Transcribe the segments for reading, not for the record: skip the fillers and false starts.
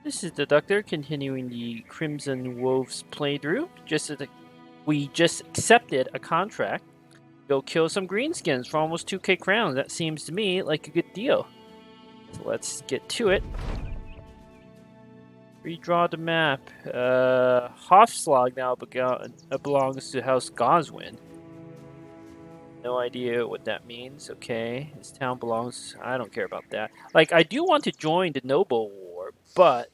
This is the Doctor continuing the Crimson Wolves playthrough. We just accepted a contract. Go kill some greenskins for almost 2k crowns. That seems to me like a good deal. So let's get to it. Redraw the map. Hofslag now belongs to House Goswin. No idea what that means. Okay, this town belongs. I don't care about that. Like, I do want to join the Noble War, but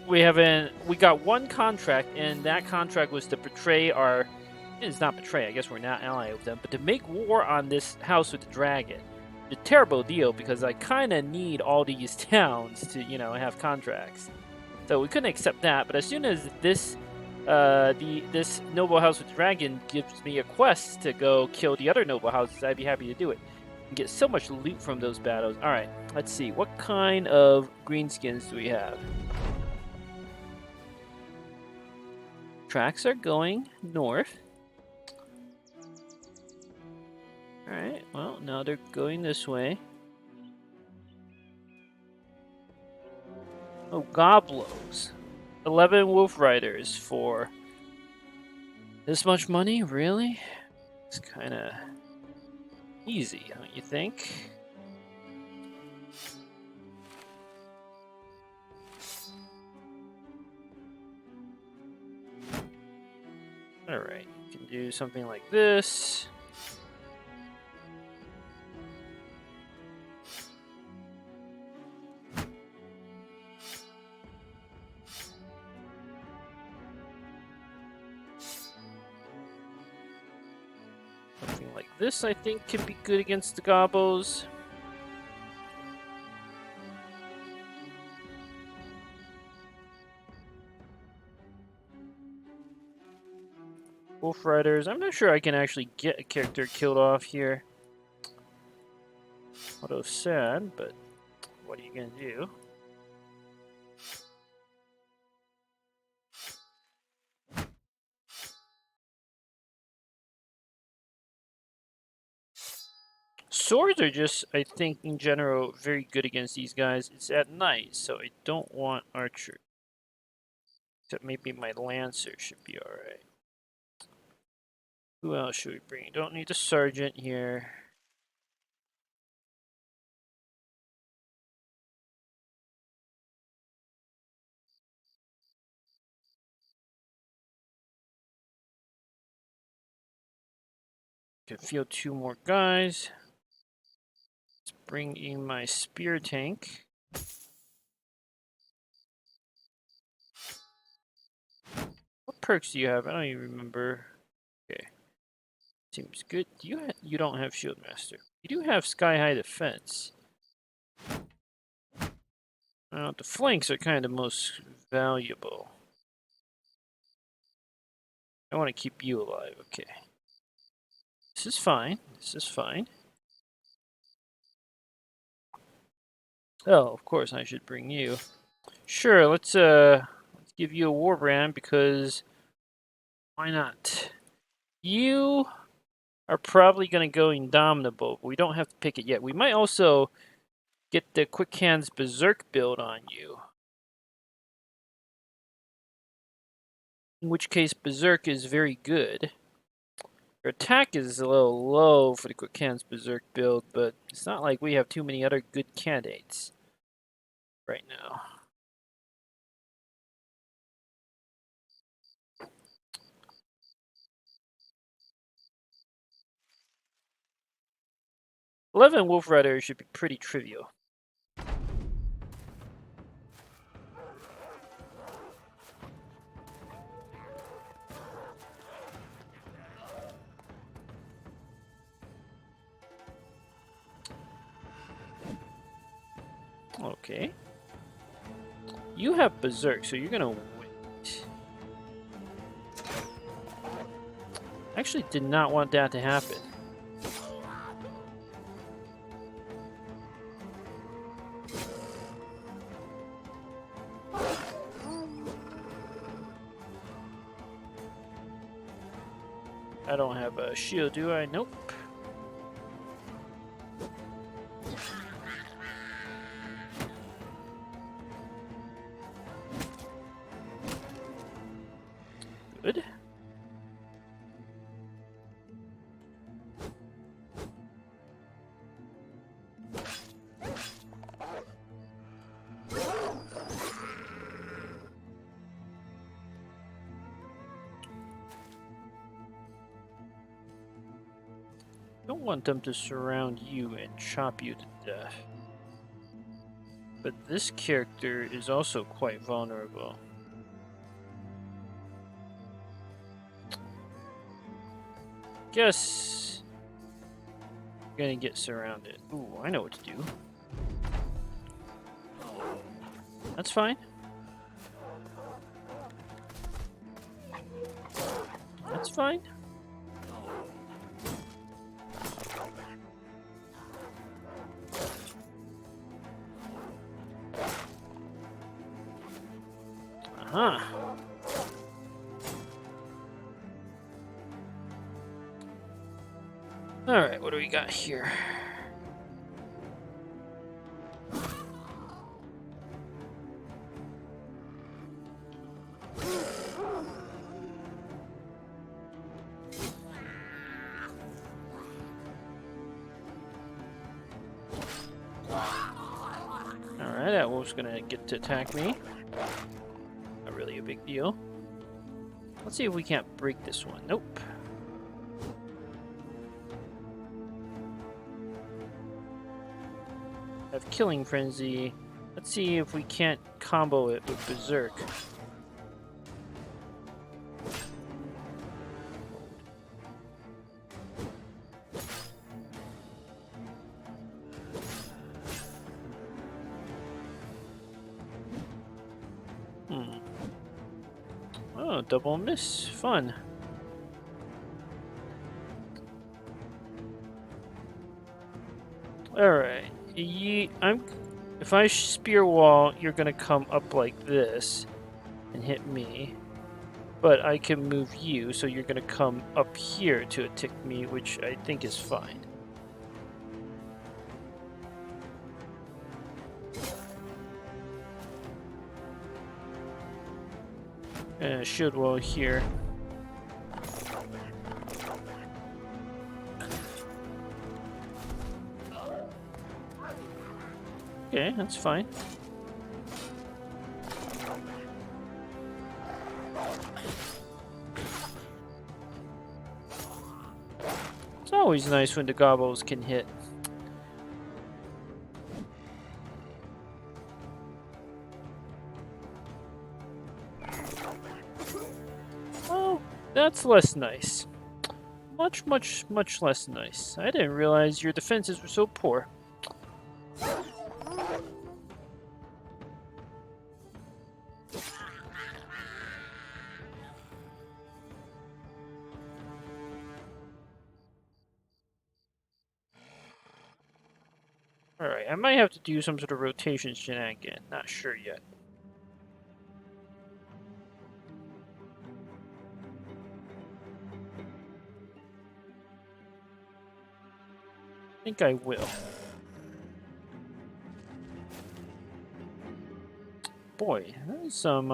we got one contract, and that contract was to betray our. It's not betray. I guess we're not allied with them, but to make war on this house with the dragon. A terrible deal because I kind of need all these towns to have contracts. So we couldn't accept that. But as soon as this this noble house with the dragon gives me a quest to go kill the other noble houses, I'd be happy to do it. And get so much loot from those battles. All right, let's see. What kind of greenskins do we have? Tracks are going north. Alright, well, now they're going this way. Oh, Goblos. 11 Wolfriders for this much money? Really? It's kind of easy, don't you think? Alright, you can do something like this. Something like this, I think, can be good against the Gobos. Wolfriders, I'm not sure I can actually get a character killed off here. Although sad, but what are you gonna do? Swords are just, I think, in general, very good against these guys. It's at night, so I don't want archer. Except maybe my lancer should be alright. Who else should we bring? Don't need a sergeant here. Can field 2 more guys. Let's bring in my spear tank. What perks do you have? I don't even remember. Okay. Seems good. You don't have shield master. You do have sky high defense. The flanks are kind of most valuable. I want to keep you alive. Okay. This is fine. This is fine. Oh, of course I should bring you. Sure, let's give you a war brand because why not? You are probably gonna go indomitable, but we don't have to pick it yet. We might also get the quick hands berserk build on you. In which case berserk is very good. Your attack is a little low for the quick hands berserk build, but it's not like we have too many other good candidates right now. $11 Wolfriders should be pretty trivial. Okay. You have berserk, so you're gonna wait. Actually did not want that to happen. I don't have a shield, do I? Nope. Good. Don't want them to surround you and chop you to death. But this character is also quite vulnerable. Guess you're gonna get surrounded. Ooh, I know what to do. That's fine. That's fine. Uh-huh. Alright, what do we got here? Alright, that wolf's gonna get to attack me. Not really a big deal. Let's see if we can't break this one. Nope. Have Killing Frenzy. Let's see if we can't combo it with Berserk. Oh, double miss. Fun. Alright. If I spear wall, you're gonna come up like this and hit me. But I can move you, so you're gonna come up here to attack me, which I think is fine. Shield wall here. Okay, that's fine. It's always nice when the gobbles can hit. Oh, that's less nice. Much, much, much less nice. I didn't realize your defenses were so poor. Alright, I might have to do some sort of rotation shenanigan. Not sure yet. I think I will. Boy, there's some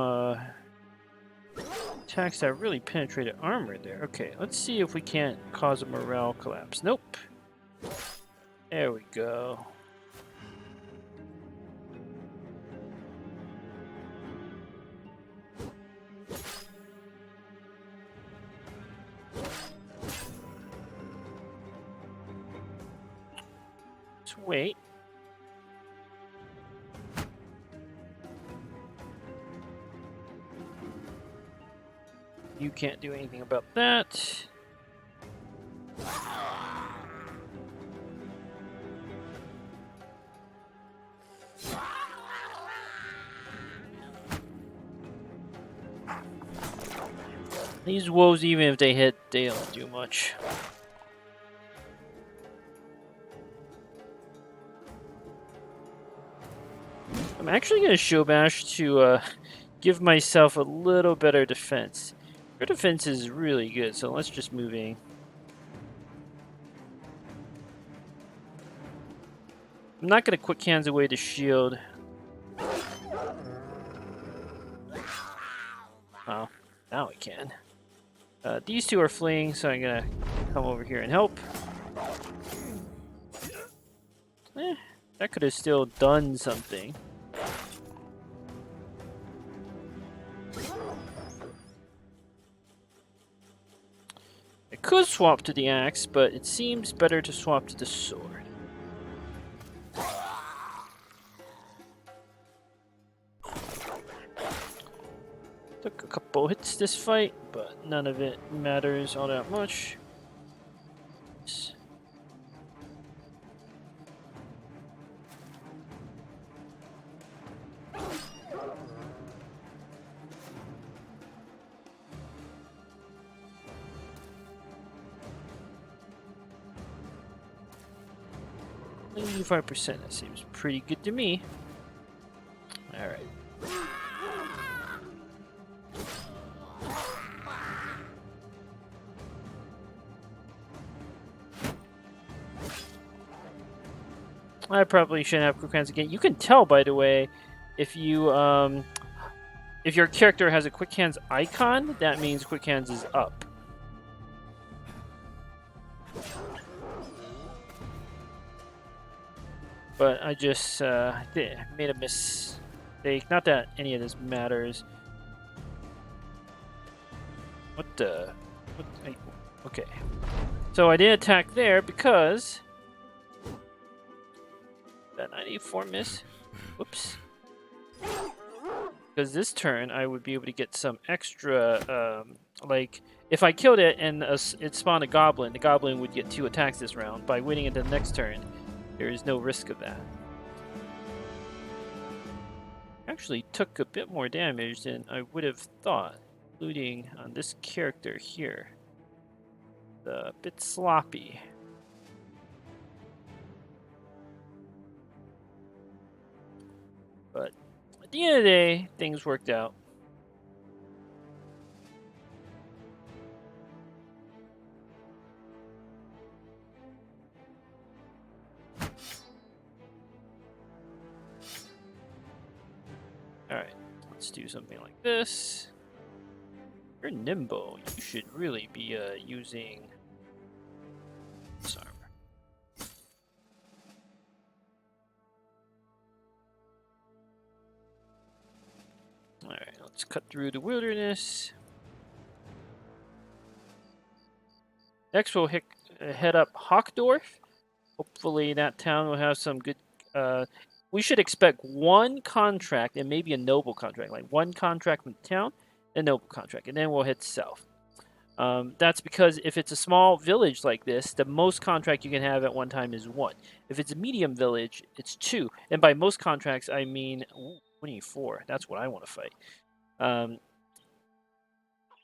attacks that really penetrated armor there. Okay, let's see if we can't cause a morale collapse. Nope. There we go. Let's wait. You can't do anything about that. These wolves, even if they hit, they don't do much. I'm actually going to show bash to give myself a little better defense. Your defense is really good, so let's just move in. I'm not going to quick hands away the shield. Oh, now I can. These two are fleeing, so I'm gonna come over here and help. That could have still done something. I could swap to the axe, but it seems better to swap to the sword. Took a couple hits this fight, but none of it matters all that much. %. That seems pretty good to me. All right. I probably shouldn't have quick hands again. You can tell, by the way, if you if your character has a quick hands icon, that means quick hands is up. But I just made a mistake. Not that any of this matters. What the? Okay. So I didn't attack there because that 94 miss. Whoops. Because this turn I would be able to get some extra. Like if I killed it and it spawned a goblin, the goblin would get 2 attacks this round. By waiting until the next turn, there is no risk of that. Actually took a bit more damage than I would have thought, including on this character here. A bit sloppy. But at the end of the day, things worked out. Alright, let's do something like this. You're nimble. You should really be using this armor. Alright, let's cut through the wilderness. Next we'll head up Hawkdorf. Hopefully that town will have some good... we should expect 1 contract and maybe a noble contract. Like 1 contract from the town, a noble contract, and then we'll head south. That's because if it's a small village like this, the most contract you can have at one time is 1. If it's a medium village, it's 2. And by most contracts, I mean 24. That's what I want to fight.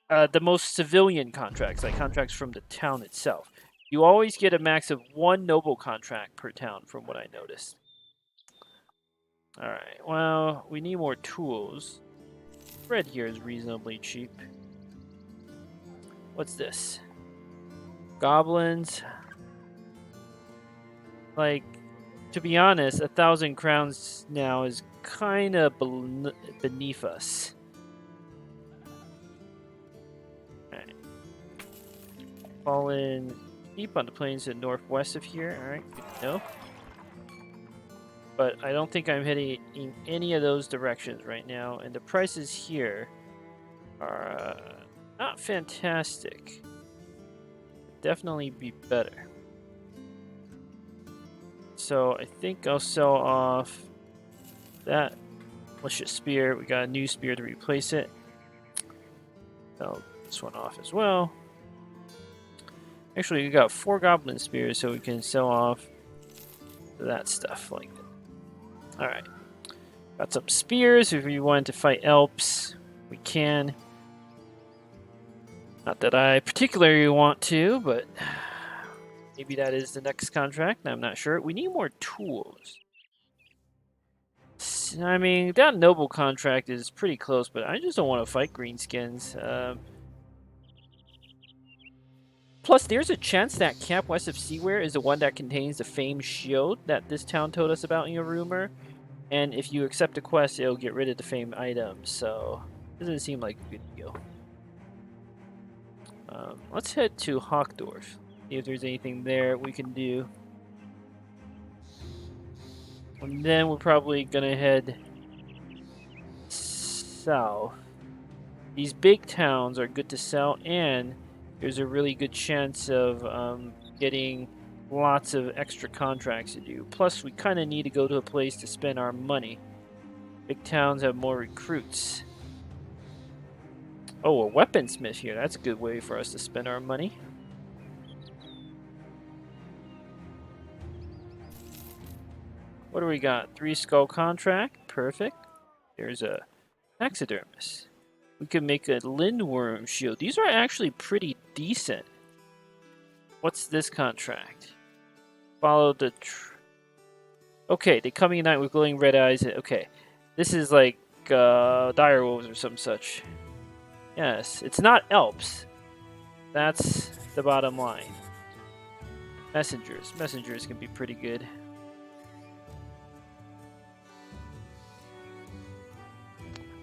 The most civilian contracts, like contracts from the town itself. You always get a max of 1 noble contract per town, from what I noticed. Alright, well, we need more tools. Bread here is reasonably cheap. What's this? Goblins. Like, to be honest, 1,000 crowns now is kind of beneath us. Alright. Fallen deep on the plains to the northwest of here. Alright, good to know. But I don't think I'm heading in any of those directions right now, and the prices here are not fantastic. Definitely be better. So I think I'll sell off that malicious spear. We got a new spear to replace it. Sell this one off as well. Actually, we got 4 goblin spears, so we can sell off that stuff like that. Alright. Got some spears. If we wanted to fight Elps, we can. Not that I particularly want to, but maybe that is the next contract. I'm not sure. We need more tools. I mean, that noble contract is pretty close, but I just don't want to fight greenskins. Plus, there's a chance that Camp West of Seaware is the one that contains the famed shield that this town told us about in a rumor. And if you accept a quest, it'll get rid of the famed items. So, it doesn't seem like a good deal. Let's head to Hawkdorf. See if there's anything there we can do. And then we're probably gonna head south. These big towns are good to sell, and there's a really good chance of getting lots of extra contracts to do. Plus, we kind of need to go to a place to spend our money. Big towns have more recruits. Oh, a weaponsmith here. That's a good way for us to spend our money. What do we got? 3 skull contract. Perfect. There's a taxidermist. We can make a lindworm shield. These are actually pretty decent. What's this contract? Follow the... Okay, they come unite with glowing red eyes. Okay, this is like Direwolves or some such. Yes, it's not Elps. That's the bottom line. Messengers. Messengers can be pretty good.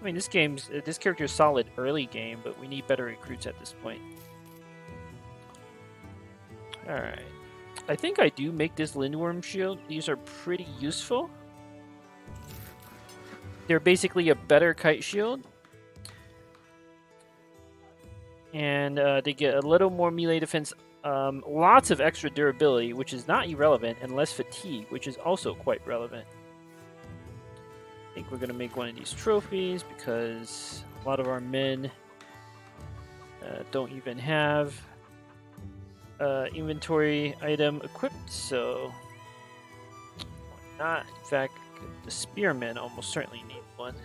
I mean, this character is solid early game, but we need better recruits at this point. Alright. I think I do make this lindworm shield. These are pretty useful. They're basically a better kite shield. And they get a little more melee defense, lots of extra durability, which is not irrelevant, and less fatigue, which is also quite relevant. I think we're going to make one of these trophies because a lot of our men don't even have inventory item equipped, so why not? In fact, the spearmen almost certainly need one.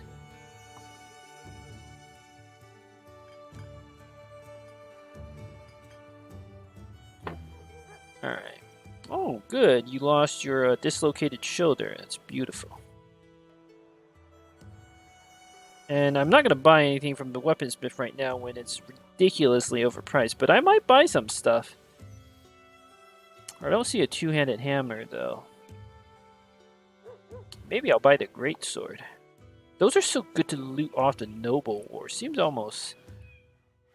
Alright. Oh, good. You lost your dislocated shoulder. That's beautiful. And I'm not going to buy anything from the weaponsmith right now when it's ridiculously overpriced, but I might buy some stuff. I don't see a two-handed hammer, though. Maybe I'll buy the greatsword. Those are so good to loot off the noble war. Seems almost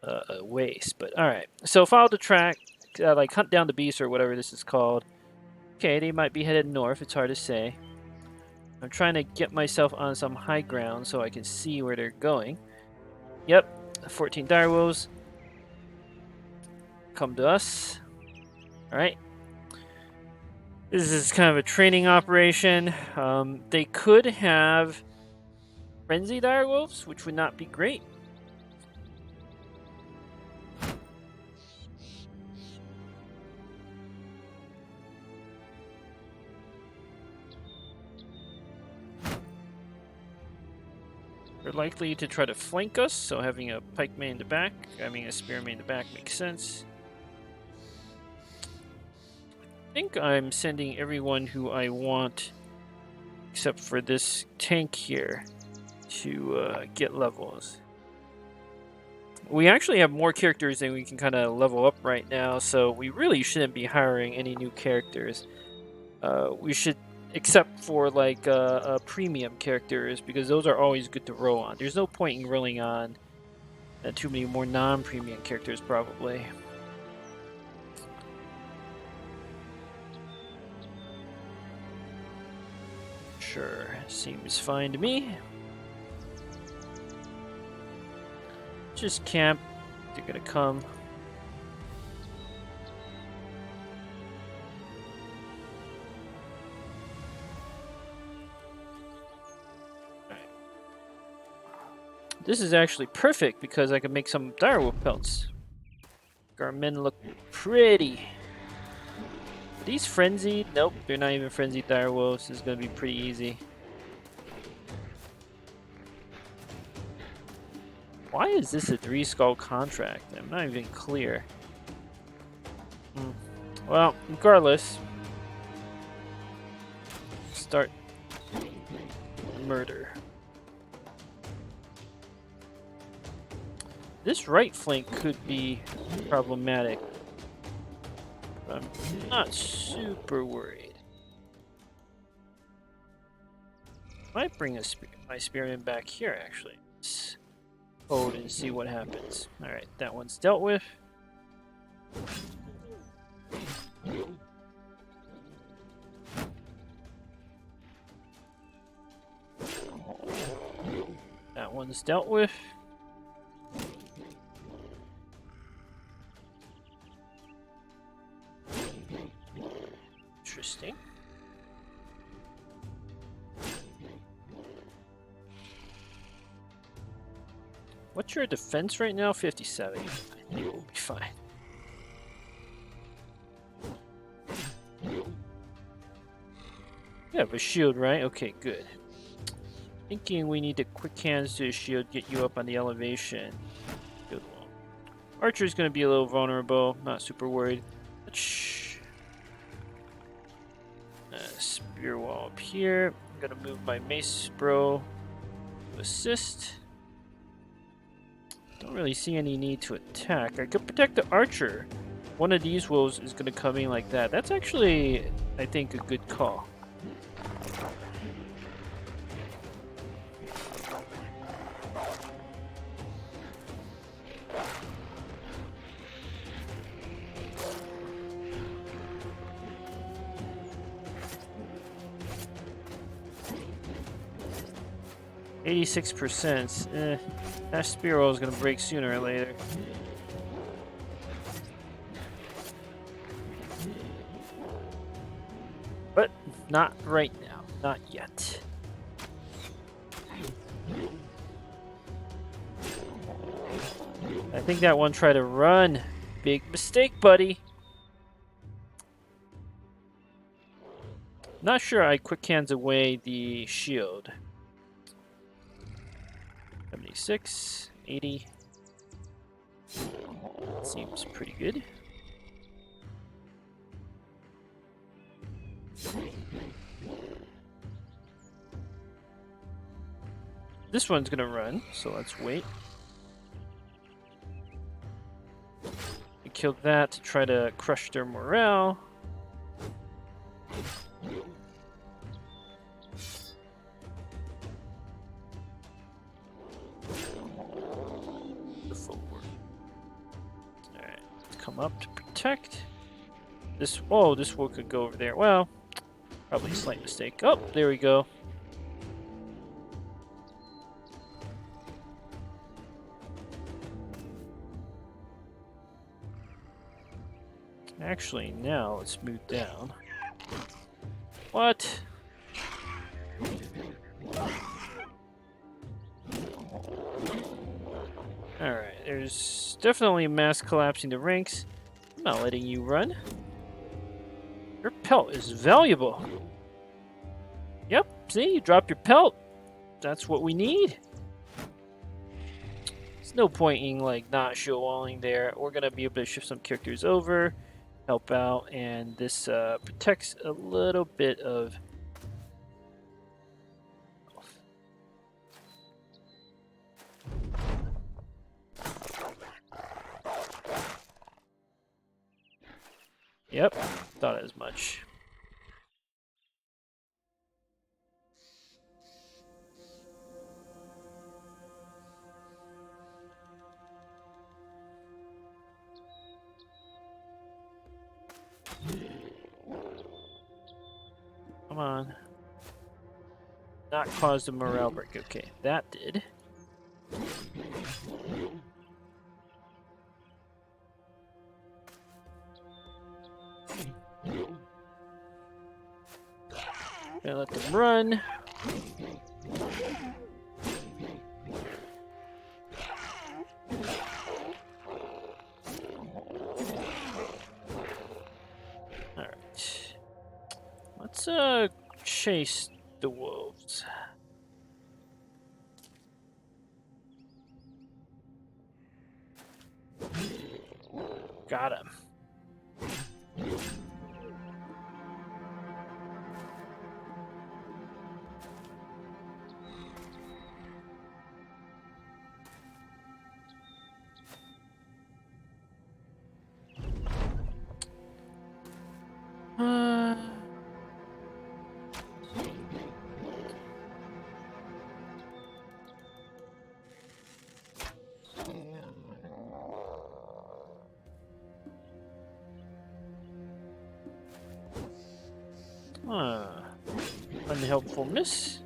a waste, but alright. So follow the track, like hunt down the beast or whatever this is called. Okay, they might be headed north, it's hard to say. I'm trying to get myself on some high ground so I can see where they're going. Yep, 14 direwolves. Come to us. Alright. This is kind of a training operation. They could have frenzy direwolves, which would not be great. They're likely to try to flank us, so having a pikeman in the back, having a spearman in the back makes sense. I think I'm sending everyone who I want, except for this tank here, to get levels. We actually have more characters than we can kind of level up right now, so we really shouldn't be hiring any new characters. We should, except for like premium characters, because those are always good to roll on. There's no point in rolling on too many more non-premium characters, probably. Sure, seems fine to me. Just camp. They're gonna come. Alright. This is actually perfect because I can make some direwolf pelts. Our men look pretty. Are these frenzied? Nope, they're not even frenzied direwolves. This is gonna be pretty easy. Why is this a 3 skull contract? I'm not even clear. Well, regardless, start murder. This right flank could be problematic. I'm not super worried. Might bring my spearman back here, actually. Let's hold and see what happens. Alright, that one's dealt with. That one's dealt with. Interesting. What's your defense right now? 57. I think we'll be fine. You have a shield, right? Okay, good. Thinking we need to quick hands to a shield, get you up on the elevation. Good one. Archer's gonna be a little vulnerable. Not super worried. Spear wall up here. I'm gonna move my mace bro to assist. Don't really see any need to attack. I could protect the archer. One of these wolves is gonna come in like that. That's actually, I think, a good call. %. That spear roll is gonna break sooner or later. But not right now. Not yet. I think that one tried to run. Big mistake, buddy. Not sure I quick hands away the shield. 76, 80. Seems pretty good. This one's gonna run, so let's wait. We killed that to try to crush their morale. Come up to protect. This this wolf could go over there. Well, probably a slight mistake. Oh, there we go. Actually, now let's move down. What? Alright, there's definitely mass collapsing the ranks. I'm not letting you run. Your pelt is valuable. Yep, see, you drop your pelt. That's what we need. There's no point in like not show walling there. We're gonna be able to shift some characters over, help out, and this protects a little bit of. Yep, thought as much. Come on. Not cause the morale break. Okay, that did. Gonna let them run. Alright. Let's chase the wolves. Got him. unhelpfulness.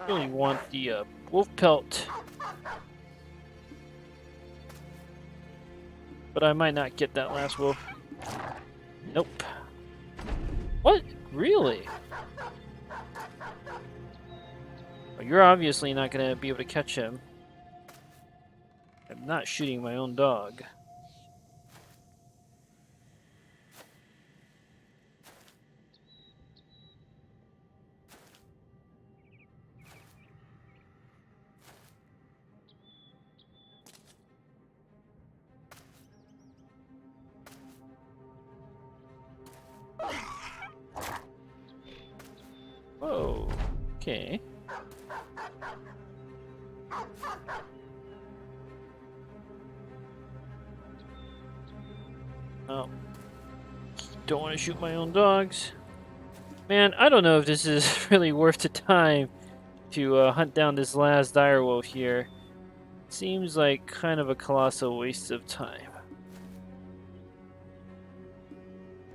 Really want the wolf pelt, but I might not get that last wolf. Nope. What? Really? Well, you're obviously not going to be able to catch him. I'm not shooting my own dog. Whoa. Okay. Oh. Don't want to shoot my own dogs. Man, I don't know if this is really worth the time to hunt down this last direwolf here. Seems like kind of a colossal waste of time.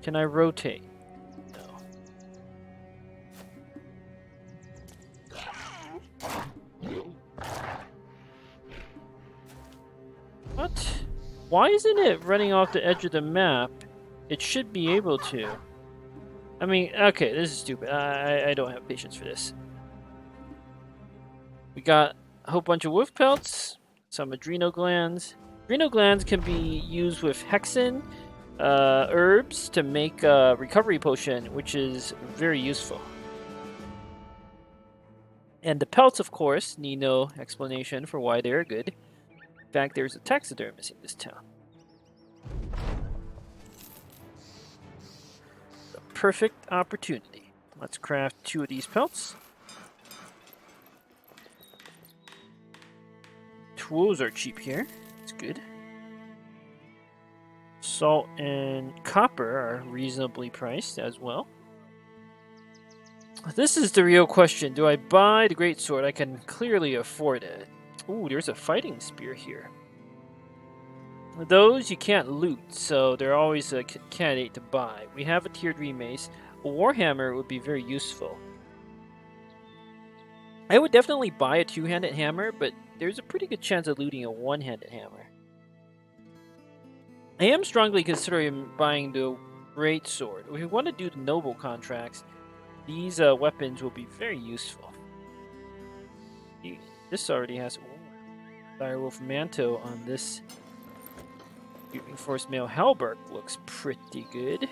Can I rotate? No. What? Why isn't it running off the edge of the map? It should be able to. I mean, okay, this is stupid. I don't have patience for this. We got a whole bunch of wolf pelts, some adrenal glands. Adrenal glands can be used with hexen herbs to make a recovery potion, which is very useful. And the pelts, of course, need no explanation for why they're good. In fact, there's a taxidermist in this town. The perfect opportunity. Let's craft 2 of these pelts. Tools are cheap here. It's good. Salt and copper are reasonably priced as well. This is the real question. Do I buy the greatsword? I can clearly afford it. Ooh, there's a fighting spear here. Those you can't loot, so they're always a candidate to buy. We have a tier 3 mace. A warhammer would be very useful. I would definitely buy a 2-handed hammer, but there's a pretty good chance of looting a 1-handed hammer. I am strongly considering buying the greatsword. If we want to do the noble contracts, these weapons will be very useful. This already has Direwolf Manto on this. Reinforced Mail Halberd looks pretty good.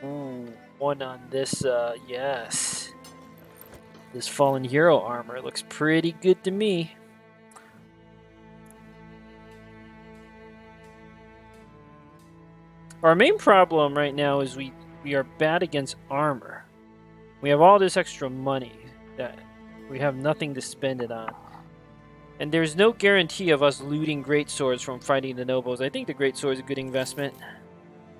Ooh, one on this, yes. This Fallen Hero armor looks pretty good to me. Our main problem right now is we are bad against armor. We have all this extra money that we have nothing to spend it on. And there's no guarantee of us looting greatswords from fighting the nobles. I think the greatsword is a good investment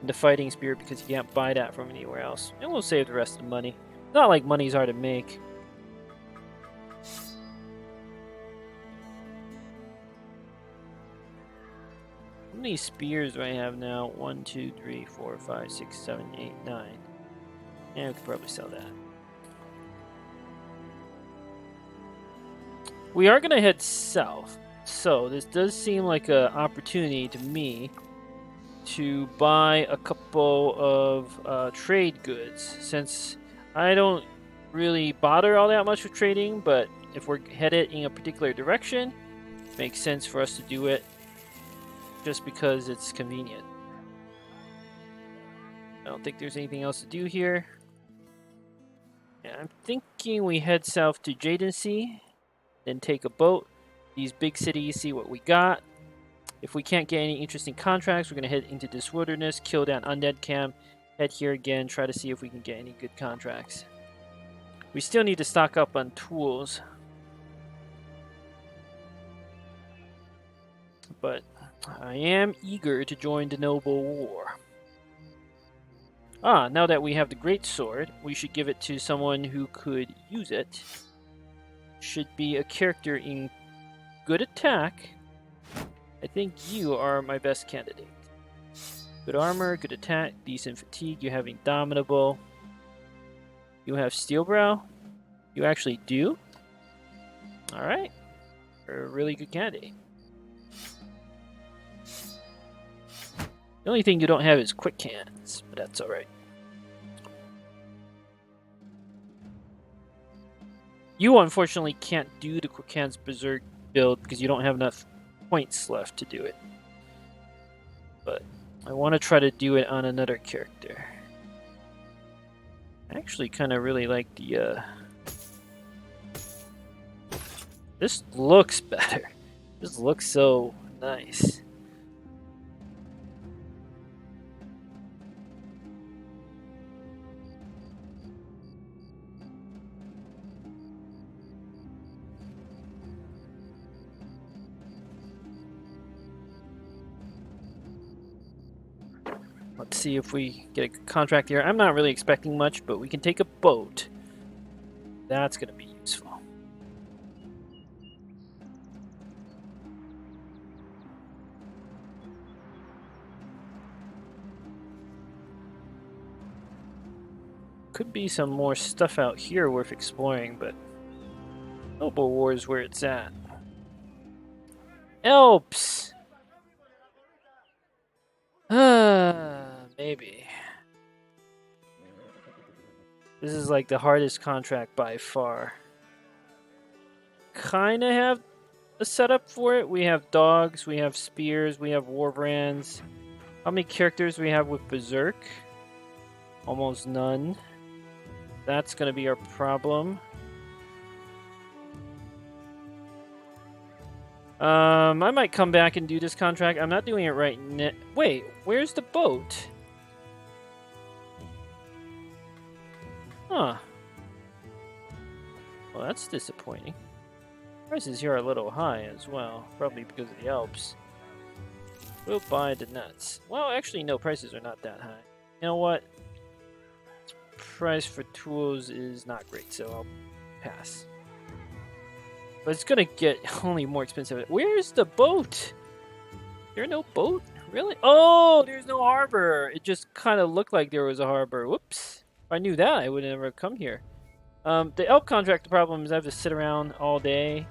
in the fighting spear because you can't buy that from anywhere else. And we'll save the rest of the money. Not like money's hard to make. How many spears do I have now? 1, 2, 3, 4, 5, 6, 7, 8, 9. Yeah, we could probably sell that. We are going to head south, so this does seem like an opportunity to me to buy a couple of trade goods, since I don't really bother all that much with trading, but if we're headed in a particular direction, it makes sense for us to do it just because it's convenient. I don't think there's anything else to do here. Yeah, I'm thinking we head south to Jadency, then take a boat, these big cities, see what we got. If we can't get any interesting contracts, we're going to head into this wilderness, kill that undead camp, head here again, try to see if we can get any good contracts. We still need to stock up on tools. But I am eager to join the noble war. Ah, now that we have the great sword, we should give it to someone who could use it. Should be a character in good attack. I think you are my best candidate. Good armor, good attack, decent fatigue. You have indomitable. You have Steelbrow. You actually do. All right, you're a really good candidate. The only thing you don't have is quick hands, but that's all right. You unfortunately can't do the quick hands berserk build because you don't have enough points left to do it. But I want to try to do it on another character. I actually kind of really like the. This looks better. This looks so nice. Let's see if we get a contract here. I'm not really expecting much, but we can take a boat. That's going to be useful. Could be some more stuff out here worth exploring, but Noble War is where it's at. Alps! Maybe. This is like the hardest contract by far. Kinda have a setup for it. We have dogs, we have spears, we have warbrands. How many characters we have with Berserk? Almost none. That's gonna be our problem. I might come back and do this contract. I'm not doing it right now. Wait, where's the boat? Huh. Well, that's disappointing. Prices here are a little high as well, probably because of the Alps. We'll buy the nuts. Well, actually, no, prices are not that high. You know what? Price for tools is not great, so I'll pass. But it's gonna get only more expensive. Where's the boat? There's no boat? Really? Oh, there's no harbor. It just kind of looked like there was a harbor. Whoops. If I knew that, I would never have come here. The elk contract, the problem is I have to sit around all day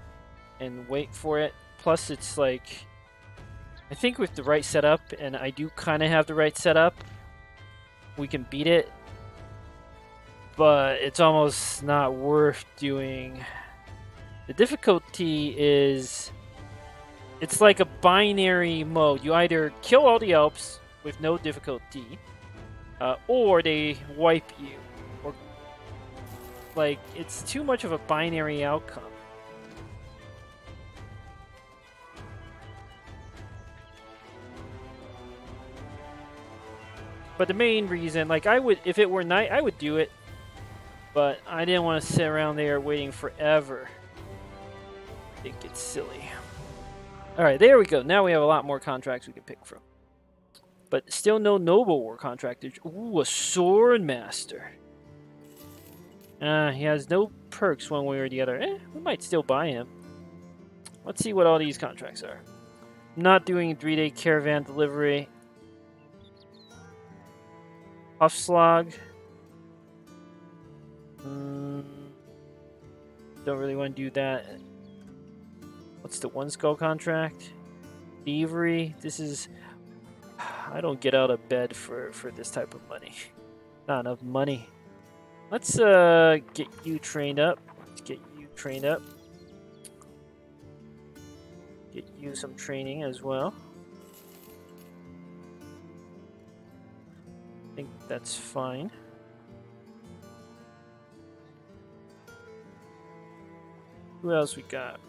and wait for it. Plus, it's like, I think with the right setup, and I do kind of have the right setup, we can beat it. But it's almost not worth doing. The difficulty is, it's like a binary mode. You either kill all the Alps with no difficulty, or they wipe you. Or, like, it's too much of a binary outcome. But the main reason, like, I would, if it were night, I would do it. But I didn't want to sit around there waiting forever. I think it's silly. Alright, there we go. Now we have a lot more contracts we can pick from. But still no Noble War contract. Ooh, a Sword Master. He has no perks one way or the other. We might still buy him. Let's see what all these contracts are. I'm not doing 3-day caravan delivery. Huffslog. Don't really want to do that. What's the one skull contract? Thievery. This is... I don't get out of bed for this type of money. Not enough money. Let's get you trained up. Let's get you trained up. Get you some training as well. I think that's fine. Who else we got?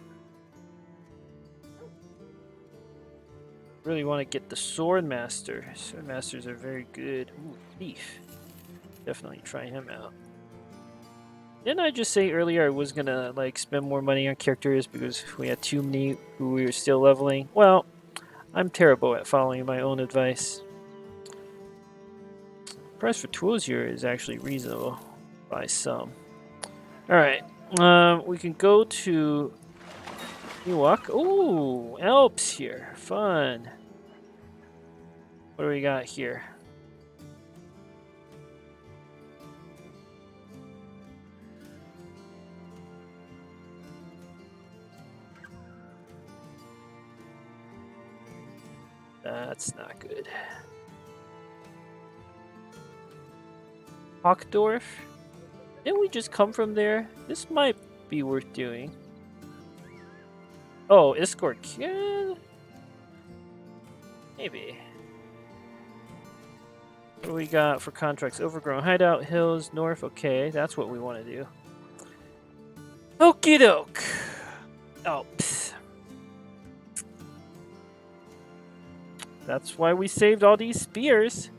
Really want to get the Sword Master. Sword Masters are very good. Ooh, Thief. Definitely try him out. Didn't I just say earlier I was gonna like spend more money on characters because we had too many who we were still leveling? Well, I'm terrible at following my own advice. Price for tools here is actually reasonable by some. Alright. We can go to Ewok. Ooh, Alps here. Fun. What do we got here? That's not good. Hockdorf? Didn't we just come from there? This might be worth doing. Oh, escort kid? Maybe. What do we got for contracts? Overgrown hideout, hills, north. Okay, that's what we want to do. Okie doke. Alps. That's why we saved all these spears.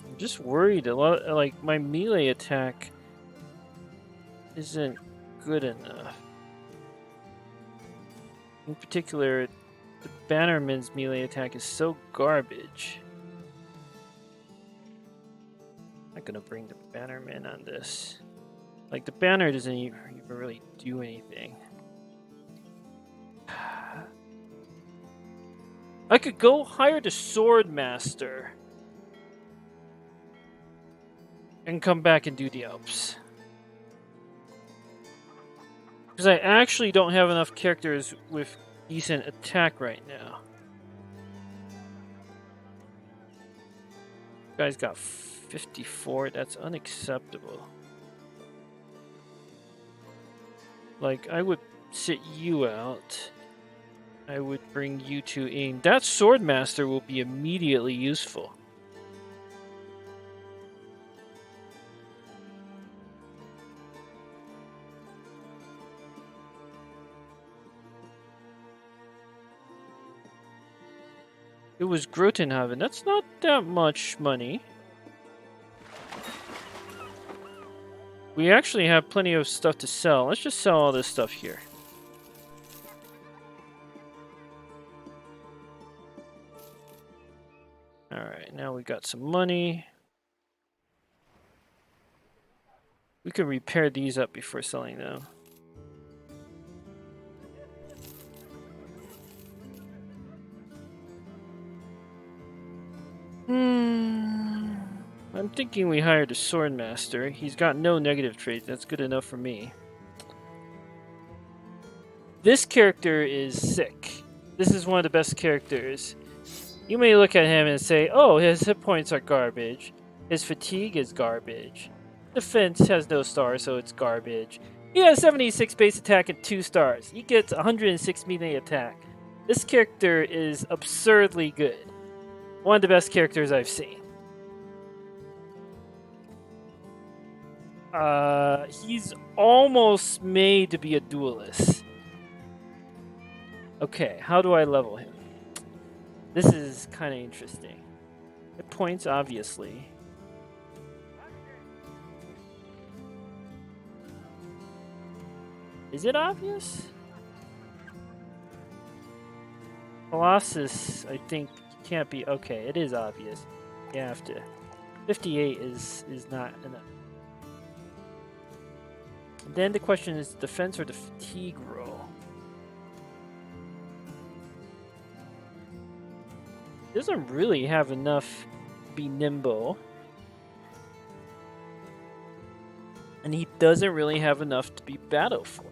I'm just worried a lot. Like my melee attack isn't good enough. In particular, the Bannerman's melee attack is so garbage. I'm not gonna bring the Bannerman on this. Like the banner doesn't even really do anything. I could go hire the Swordmaster and come back and do the Alps. Because I actually don't have enough characters with decent attack right now. Guy's got 54. That's unacceptable. Like, I would sit you out. I would bring you two in. That Swordmaster will be immediately useful. It was Grotenhaven. That's not that much money. We actually have plenty of stuff to sell. Let's just sell all this stuff here. Alright, now we got some money. We can repair these up before selling them. I'm thinking we hired a Swordmaster. He's got no negative traits. That's good enough for me. This character is sick. This is one of the best characters. You may look at him and say, oh, his hit points are garbage. His fatigue is garbage. Defense has no stars, so it's garbage. He has 76 base attack and 2 stars. He gets 106 melee attack. This character is absurdly good. One of the best characters I've seen. He's almost made to be a duelist. Okay, how do I level him? This is kind of interesting. Hit points, obviously. Is it obvious? Colossus, I think, can't be. Okay, it is obvious. You have to. 58 is not enough. And then the question is defense or the fatigue roll. Doesn't really have enough to be nimble. And he doesn't really have enough to be battleful.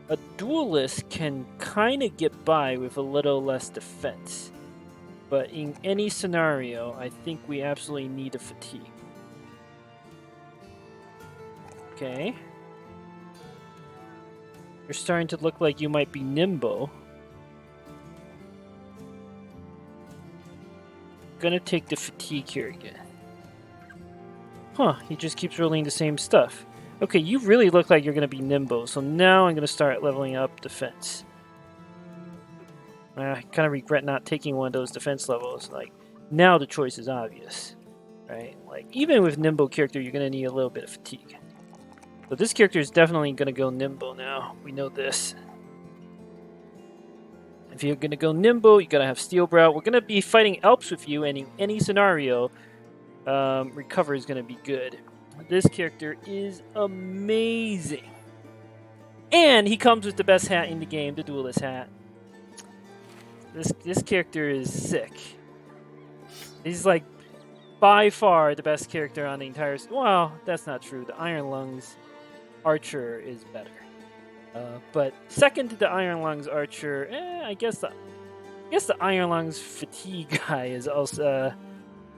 A duelist can kind of get by with a little less defense. But in any scenario, I think we absolutely need a fatigue. Okay. You're starting to look like you might be nimble. Gonna take the fatigue here again. Huh, he just keeps rolling the same stuff. Okay, you really look like you're gonna be nimble, so now I'm gonna start leveling up defense. I kind of regret not taking one of those defense levels. Like, now the choice is obvious, right? Like, even with nimble character, you're gonna need a little bit of fatigue. So this character is definitely going to go nimble now. We know this. If you're going to go nimble, you got to have Steel Brow. We're going to be fighting Alps with you, and in any scenario, Recover is going to be good. This character is amazing. And he comes with the best hat in the game, the Duelist hat. This character is sick. He's like by far the best character on the entire... Well, that's not true. The Iron Lungs Archer is better. But second to the Iron Lungs Archer, I guess the Iron Lungs Fatigue guy is also...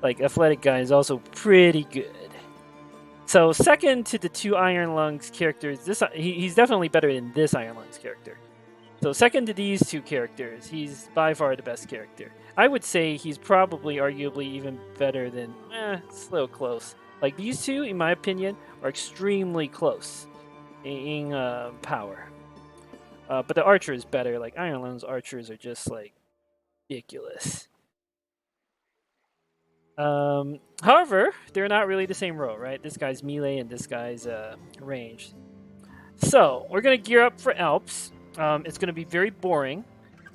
like, Athletic guy is also pretty good. So second to the two Iron Lungs characters, he's definitely better than this Iron Lungs character. So second to these two characters, he's by far the best character. I would say he's probably arguably even better than... it's a little close. Like, these two, in my opinion, are extremely close in power. But the Archer is better. Like, Iron Lungs Archers are just, like, ridiculous. However, they're not really the same row, right? This guy's melee and this guy's ranged. So, we're going to gear up for Alps. It's going to be very boring.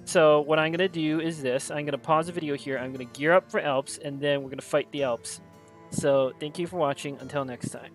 So, what I'm going to do is this. I'm going to pause the video here. I'm going to gear up for Alps, and then we're going to fight the Alps. So, thank you for watching. Until next time.